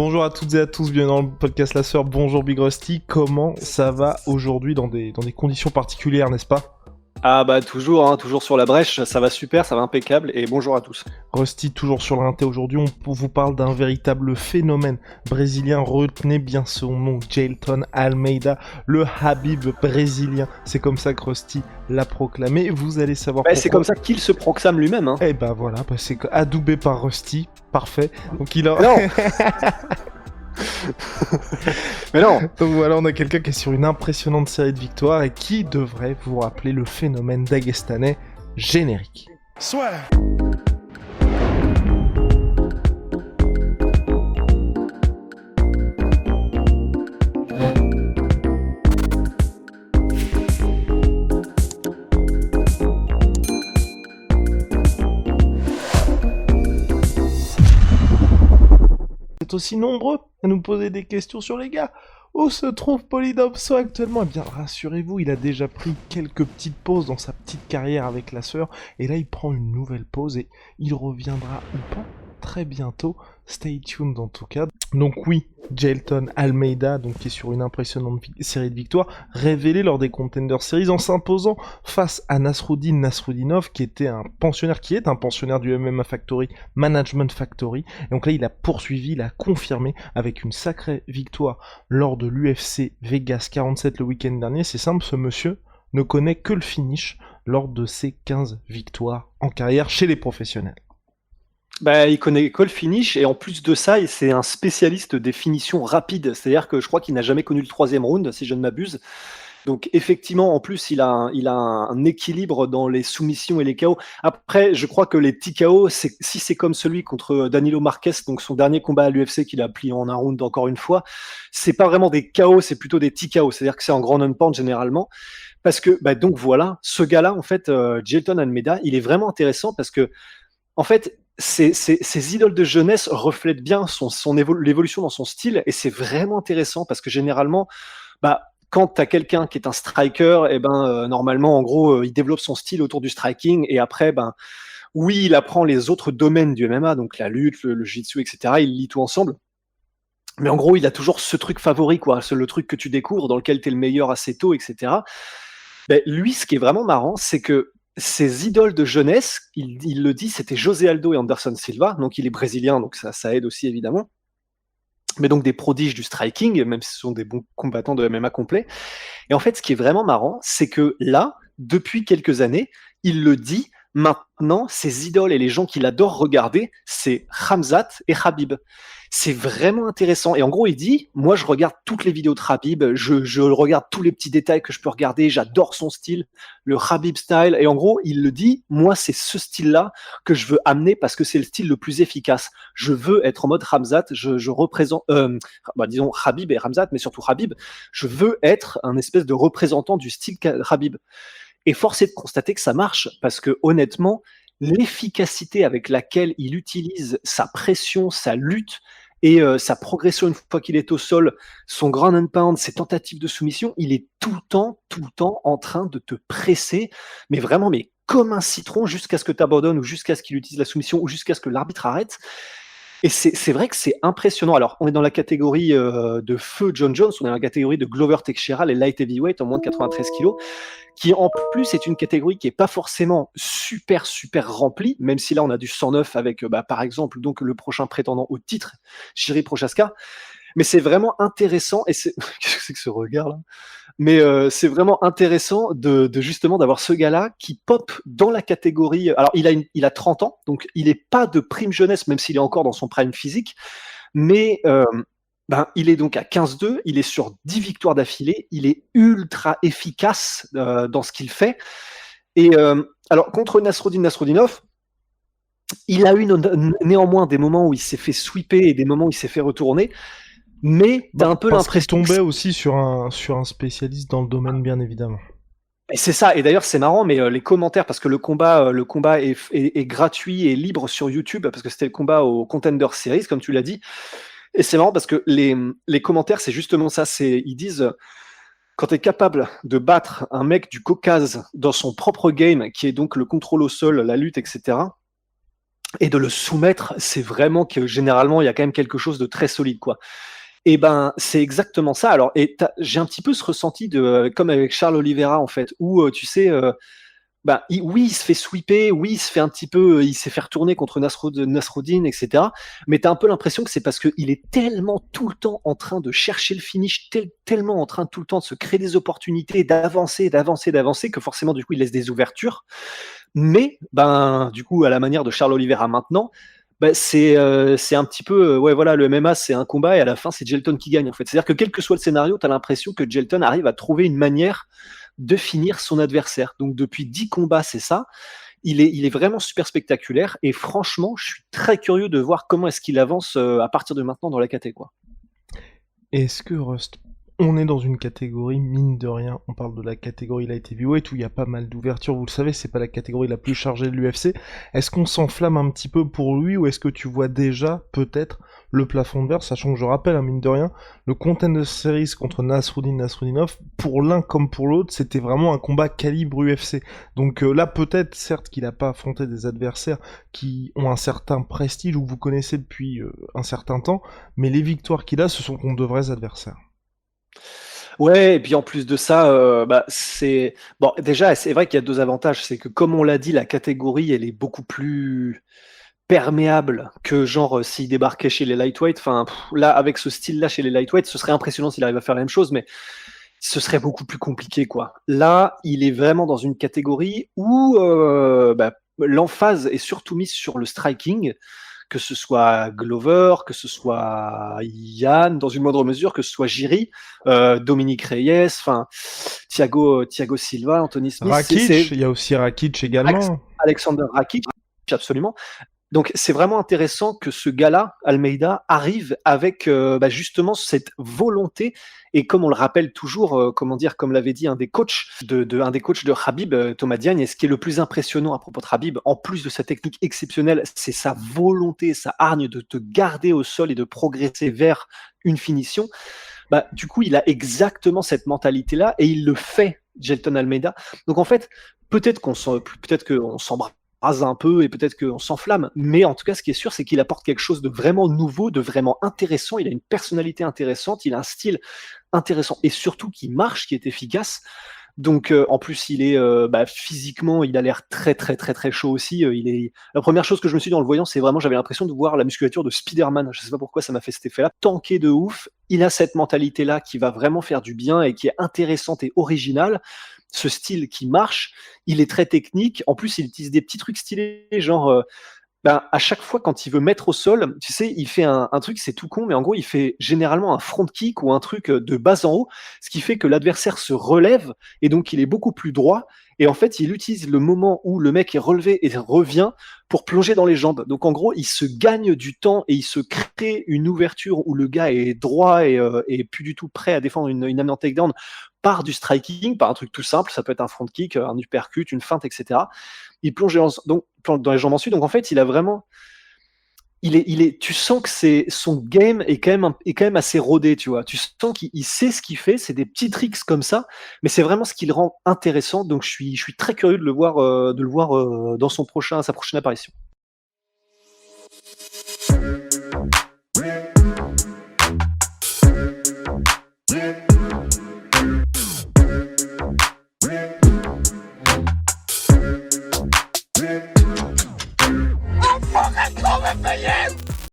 Bonjour à toutes et à tous, bienvenue dans le podcast La Sœur. Bonjour Big Rusty, comment ça va aujourd'hui dans des conditions particulières, n'est-ce pas? Ah bah toujours sur la brèche, ça va super, ça va impeccable et bonjour à tous. Rusty, toujours sur l'inté aujourd'hui, on vous parle d'un véritable phénomène brésilien, retenez bien son nom, Jailton Almeida, le Habib brésilien. C'est comme ça que Rusty l'a proclamé, vous allez savoir pourquoi. C'est comme ça qu'il se proclame lui-même. Et bah voilà, c'est adoubé par Rusty, parfait. Donc il a... Non. Mais non. Donc voilà, on a quelqu'un qui est sur une impressionnante série de victoires et qui devrait vous rappeler le phénomène daguestanais générique. Soit. Vous êtes aussi nombreux à nous poser des questions sur les gars. Où se trouve Polydopso actuellement? Eh bien, rassurez-vous, il a déjà pris quelques petites pauses dans sa petite carrière avec la sœur, et là, il prend une nouvelle pause, et il reviendra ou pas très bientôt. Stay tuned en tout cas. Donc oui, Jailton Almeida, donc qui est sur une impressionnante série de victoires, révélé lors des Contender Series en s'imposant face à Nasruddin Nasruddinov, qui est un pensionnaire du MMA Factory, Management Factory. Et donc là, il a poursuivi, il a confirmé avec une sacrée victoire lors de l'UFC Vegas 47 le week-end dernier. C'est simple, ce monsieur ne connaît que le finish lors de ses 15 victoires en carrière chez les professionnels. Bah, il connaît que le finish et en plus de ça, c'est un spécialiste des finitions rapides. C'est-à-dire que je crois qu'il n'a jamais connu le 3e round, si je ne m'abuse. Donc effectivement, en plus, il a un équilibre dans les soumissions et les KO. Après, je crois que les TKO, si c'est comme celui contre Danilo Marquez, donc son dernier combat à l'UFC qu'il a plié en un round encore une fois, c'est pas vraiment des KO, c'est plutôt des TKO. C'est-à-dire que c'est en grand non-pound généralement. Parce que, donc voilà, ce gars-là, en fait, Jailton Almeida, il est vraiment intéressant parce que, en fait, ces idoles de jeunesse reflètent bien l'évolution dans son style et c'est vraiment intéressant parce que généralement, quand tu as quelqu'un qui est un striker, normalement, en gros, il développe son style autour du striking et après, oui, il apprend les autres domaines du MMA, donc la lutte, le jiu-jitsu, etc. Il lit tout ensemble. Mais en gros, il a toujours ce truc favori, quoi, le truc que tu découvres, dans lequel tu es le meilleur assez tôt, etc. Lui, ce qui est vraiment marrant, c'est que ses idoles de jeunesse, il le dit, c'était José Aldo et Anderson Silva, donc il est brésilien, donc ça aide aussi évidemment. Mais donc des prodiges du striking, même si ce sont des bons combattants de MMA complet. Et en fait, ce qui est vraiment marrant, c'est que là, depuis quelques années, il le dit, maintenant, ses idoles et les gens qu'il adore regarder, c'est Khamzat et Khabib. C'est vraiment intéressant. Et en gros, il dit, moi, je regarde toutes les vidéos de Khabib, je regarde tous les petits détails que je peux regarder, j'adore son style, le Khabib style. Et en gros, il le dit, moi, c'est ce style-là que je veux amener parce que c'est le style le plus efficace. Je veux être en mode Khamzat, je représente, disons Khabib et Khamzat, mais surtout Khabib. Je veux être un espèce de représentant du style Khabib. Et force est de constater que ça marche parce que honnêtement, l'efficacité avec laquelle il utilise sa pression, sa lutte et sa progression une fois qu'il est au sol, son ground and pound, ses tentatives de soumission, il est tout le temps en train de te presser, mais vraiment, mais comme un citron jusqu'à ce que tu abandonnes ou jusqu'à ce qu'il utilise la soumission ou jusqu'à ce que l'arbitre arrête. Et c'est vrai que c'est impressionnant. Alors, on est dans la catégorie de feu John Jones, on est dans la catégorie de Glover Teixeira, les light heavyweight en moins de 93 kilos, qui en plus est une catégorie qui est pas forcément super remplie, même si là on a du 109 avec par exemple donc le prochain prétendant au titre, Jiri Prochaska. Mais c'est vraiment intéressant et c'est qu'est-ce que c'est que ce regard là? Mais c'est vraiment intéressant de justement d'avoir ce gars-là qui pop dans la catégorie. Alors il a 30 ans, donc il est pas de prime jeunesse, même s'il est encore dans son prime physique, mais il est donc à 15-2, il est sur 10 victoires d'affilée, il est ultra efficace dans ce qu'il fait. Et alors contre Nasruddinov, il a eu néanmoins des moments où il s'est fait sweeper et des moments où il s'est fait retourner. Mais t'as un peu l'impression qu'il tombait aussi sur un spécialiste dans le domaine, bien évidemment. Et c'est ça. Et d'ailleurs, c'est marrant, mais les commentaires, parce que le combat est gratuit et libre sur YouTube, parce que c'était le combat au Contender Series, comme tu l'as dit. Et c'est marrant parce que les commentaires, c'est justement ça. Ils disent, quand tu es capable de battre un mec du Caucase dans son propre game, qui est donc le contrôle au sol, la lutte, etc., et de le soumettre, c'est vraiment que généralement, il y a quand même quelque chose de très solide, quoi. Et ben, c'est exactement ça. Alors, j'ai un petit peu ce ressenti comme avec Charles Oliveira, en fait, où tu sais, bah, oui, il se fait sweeper, oui, il se fait un petit peu, il s'est fait retourner contre Nasruddin, etc. Mais tu as un peu l'impression que c'est parce qu'il est tellement tout le temps en train de chercher le finish, tellement en train tout le temps de se créer des opportunités, d'avancer, d'avancer, d'avancer, que forcément, du coup, il laisse des ouvertures. Mais, ben, du coup, à la manière de Charles Oliveira maintenant, bah, c'est un petit peu, ouais, voilà, le MMA, c'est un combat et à la fin, c'est Jelton qui gagne, en fait. C'est-à-dire que quel que soit le scénario, tu as l'impression que Jelton arrive à trouver une manière de finir son adversaire. Donc depuis 10 combats, c'est ça. Il est vraiment super spectaculaire et franchement, je suis très curieux de voir comment est-ce qu'il avance à partir de maintenant dans la KT, quoi. Est-ce que Rust, on est dans une catégorie, mine de rien, on parle de la catégorie light heavyweight où il y a pas mal d'ouvertures, vous le savez, c'est pas la catégorie la plus chargée de l'UFC. Est-ce qu'on s'enflamme un petit peu pour lui ou est-ce que tu vois déjà, peut-être, le plafond de verre, sachant que je rappelle, hein, mine de rien, le Contender Series contre Nasruddinov, pour l'un comme pour l'autre, c'était vraiment un combat calibre UFC. Donc là, peut-être, certes, qu'il a pas affronté des adversaires qui ont un certain prestige ou que vous connaissez depuis un certain temps, mais les victoires qu'il a, ce sont contre de vrais adversaires. Ouais, et puis en plus de ça, bah, c'est bon, déjà, c'est vrai qu'il y a 2 avantages. C'est que comme on l'a dit, la catégorie, elle est beaucoup plus perméable que genre, s'il débarquait chez les lightweight. Enfin, là, avec ce style-là chez les lightweight, ce serait impressionnant s'il arrive à faire la même chose, mais ce serait beaucoup plus compliqué, quoi. Là, il est vraiment dans une catégorie où, bah, l'emphase est surtout mise sur le striking, que ce soit Glover, que ce soit Yann, dans une moindre mesure, que ce soit Jiri, Dominique Reyes, enfin Thiago Silva, Anthony Smith, Rakic, il y a aussi Rakic également. Alexander Rakic, absolument. Donc c'est vraiment intéressant que ce gars-là, Almeida, arrive avec bah, justement cette volonté et comme on le rappelle toujours, comment dire, comme l'avait dit un des coachs un des coachs de Khabib, Thomas Diagne, et ce qui est le plus impressionnant à propos de Khabib, en plus de sa technique exceptionnelle, c'est sa volonté, sa hargne de te garder au sol et de progresser vers une finition. Bah, du coup, il a exactement cette mentalité-là et il le fait, Jelton Almeida. Donc en fait, peut-être qu'on s'embrasse un peu et peut-être qu'on s'enflamme, mais en tout cas, ce qui est sûr, c'est qu'il apporte quelque chose de vraiment nouveau, de vraiment intéressant. Il a une personnalité intéressante, il a un style intéressant et surtout qui marche, qui est efficace. Donc en plus, il est bah, physiquement, il a l'air très très très très chaud aussi. La première chose que je me suis dit en le voyant, c'est vraiment j'avais l'impression de voir la musculature de Spider-Man. Je sais pas pourquoi ça m'a fait cet effet-là. Tanké de ouf. Il a cette mentalité-là qui va vraiment faire du bien et qui est intéressante et originale. Ce style qui marche, il est très technique. En plus, il utilise des petits trucs stylés, genre ben, à chaque fois quand il veut mettre au sol, tu sais, il fait un truc, c'est tout con, mais en gros, il fait généralement un front kick ou un truc de bas en haut, ce qui fait que l'adversaire se relève et donc il est beaucoup plus droit. Et en fait, il utilise le moment où le mec est relevé et revient pour plonger dans les jambes. Donc en gros, il se gagne du temps et il se crée une ouverture où le gars est droit et plus du tout prêt à défendre une amenant takedown par du striking, par un truc tout simple. Ça peut être un front kick, un uppercut, une feinte, etc. Il plonge dans les jambes ensuite. Donc en fait, il a vraiment, tu sens que son game est quand même assez rodé, tu vois. Tu sens qu'il sait ce qu'il fait. C'est des petits tricks comme ça, mais c'est vraiment ce qui le rend intéressant. Donc je suis très curieux de le voir dans sa prochaine apparition.